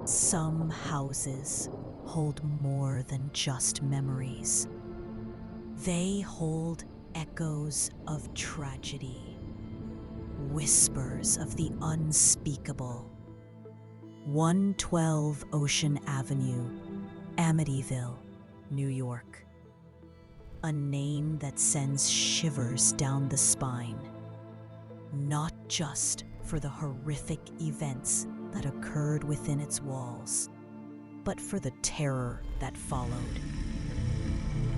Some houses hold more than just memories. They hold echoes of tragedy, whispers of the unspeakable. 112 Ocean Avenue, Amityville, New York. A name that sends shivers down the spine, not just for the horrific events that occurred within its walls, but for the terror that followed.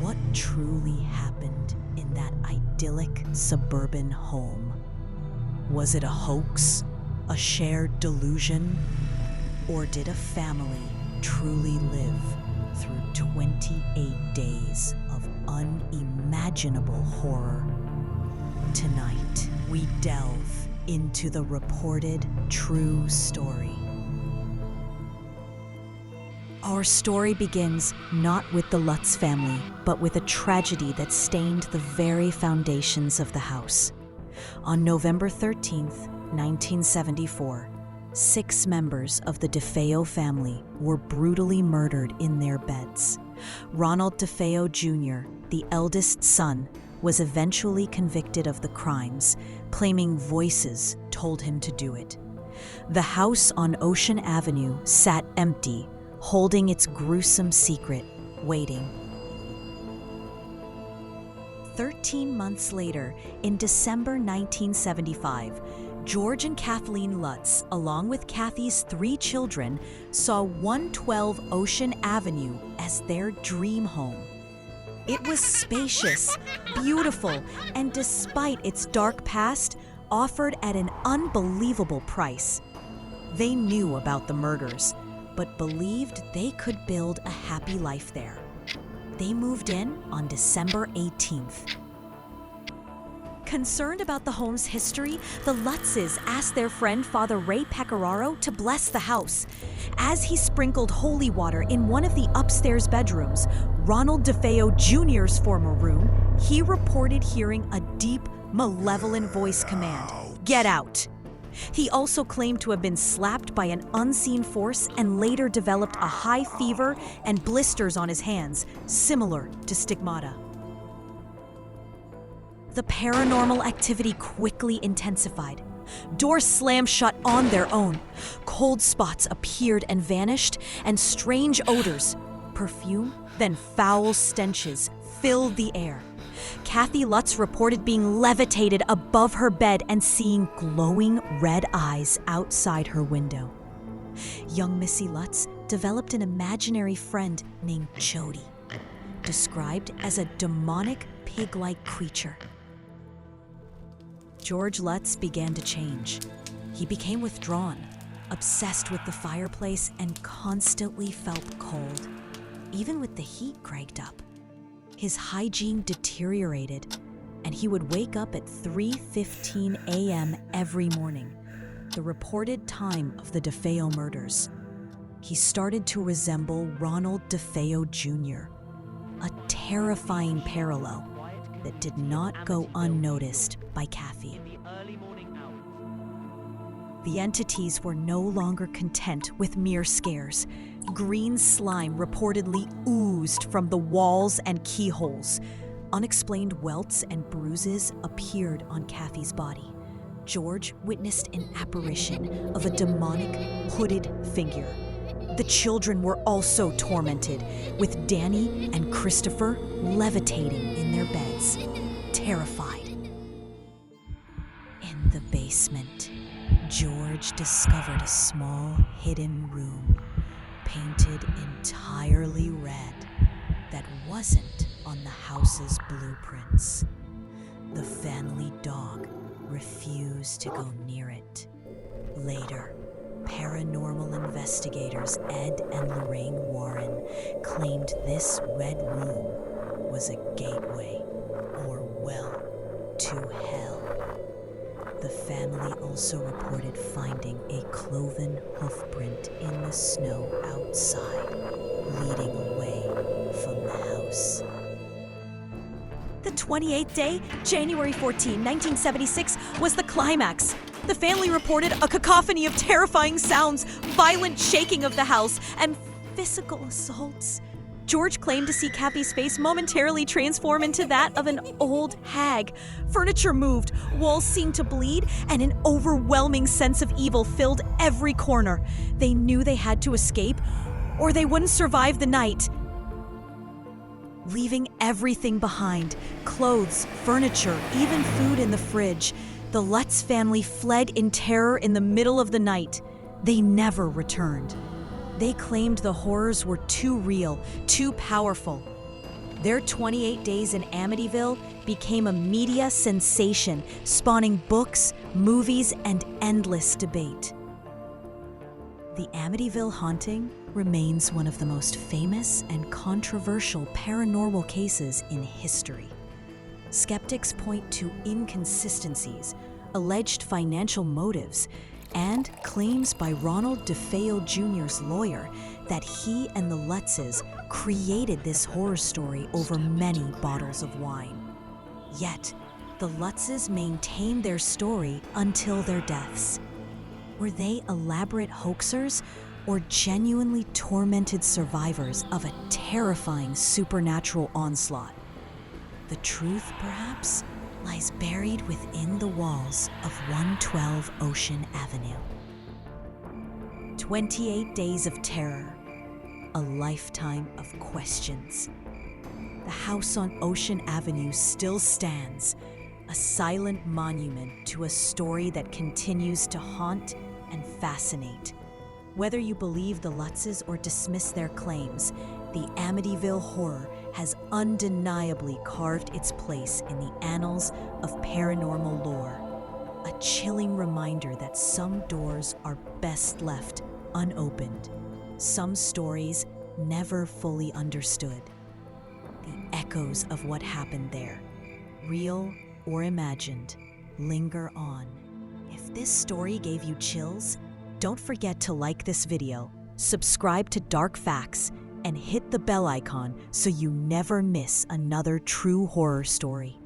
What truly happened in that idyllic suburban home? Was it a hoax, a shared delusion, or did a family truly live through 28 days of unimaginable horror? Tonight, we delve into the reported true story. Our story begins not with the Lutz family, but with a tragedy that stained the very foundations of the house. On November 13th, 1974, 6 members of the DeFeo family were brutally murdered in their beds. Ronald DeFeo Jr., the eldest son, was eventually convicted of the crimes, claiming voices told him to do it. The house on Ocean Avenue sat empty, holding its gruesome secret, waiting. 13 months later, in December 1975, George and Kathleen Lutz, along with Kathy's 3 children, saw 112 Ocean Avenue as their dream home. It was spacious, beautiful, and despite its dark past, offered at an unbelievable price. They knew about the murders, but believed they could build a happy life there. They moved in on December 18th. Concerned about the home's history, the Lutzes asked their friend Father Ray Pecoraro to bless the house. As he sprinkled holy water in one of the upstairs bedrooms, Ronald DeFeo Jr.'s former room, he reported hearing a deep, malevolent voice command, "Get out!" He also claimed to have been slapped by an unseen force and later developed a high fever and blisters on his hands, similar to stigmata. The paranormal activity quickly intensified. Doors slammed shut on their own. Cold spots appeared and vanished, and strange odors, perfume, then foul stenches filled the air. Kathy Lutz reported being levitated above her bed and seeing glowing red eyes outside her window. Young Missy Lutz developed an imaginary friend named Jody, described as a demonic pig-like creature. George Lutz began to change. He became withdrawn, obsessed with the fireplace, and constantly felt cold, even with the heat cranked up. His hygiene deteriorated, and he would wake up at 3:15 a.m. every morning, the reported time of the DeFeo murders. He started to resemble Ronald DeFeo Jr., a terrifying parallel that did not go unnoticed by Kathy. The entities were no longer content with mere scares. Green slime reportedly oozed from the walls and keyholes. Unexplained welts and bruises appeared on Kathy's body. George witnessed an apparition of a demonic, hooded figure. The children were also tormented, with Danny and Christopher levitating in their beds, terrified. In the basement, George discovered a small, hidden room, painted entirely red, that wasn't on the house's blueprints. The family dog refused to go near it. Later, paranormal investigators Ed and Lorraine Warren claimed this red room was a gateway, or well, to hell. The family also reported finding a cloven hoofprint in the snow outside, leading away from the house. The 28th day, January 14, 1976, was the climax. The family reported a cacophony of terrifying sounds, violent shaking of the house, and physical assaults. George claimed to see Kathy's face momentarily transform into that of an old hag. Furniture moved, walls seemed to bleed, and an overwhelming sense of evil filled every corner. They knew they had to escape, or they wouldn't survive the night. Leaving everything behind, clothes, furniture, even food in the fridge, the Lutz family fled in terror in the middle of the night. They never returned. They claimed the horrors were too real, too powerful. Their 28 days in Amityville became a media sensation, spawning books, movies, and endless debate. The Amityville haunting remains one of the most famous and controversial paranormal cases in history. Skeptics point to inconsistencies, alleged financial motives, and claims by Ronald DeFeo Jr.'s lawyer that he and the Lutzes created this horror story over many bottles of wine. Yet, the Lutzes maintained their story until their deaths. Were they elaborate hoaxers or genuinely tormented survivors of a terrifying supernatural onslaught? The truth, perhaps, lies buried within the walls of 112 Ocean Avenue. 28 days of terror, a lifetime of questions. The house on Ocean Avenue still stands, a silent monument to a story that continues to haunt and fascinate. Whether you believe the Lutzes or dismiss their claims, the Amityville Horror has undeniably carved its place in the annals of paranormal lore. A chilling reminder that some doors are best left unopened, some stories never fully understood. The echoes of what happened there, real or imagined, linger on. If this story gave you chills, don't forget to like this video, subscribe to Dark Facts, and hit the bell icon so you never miss another true horror story.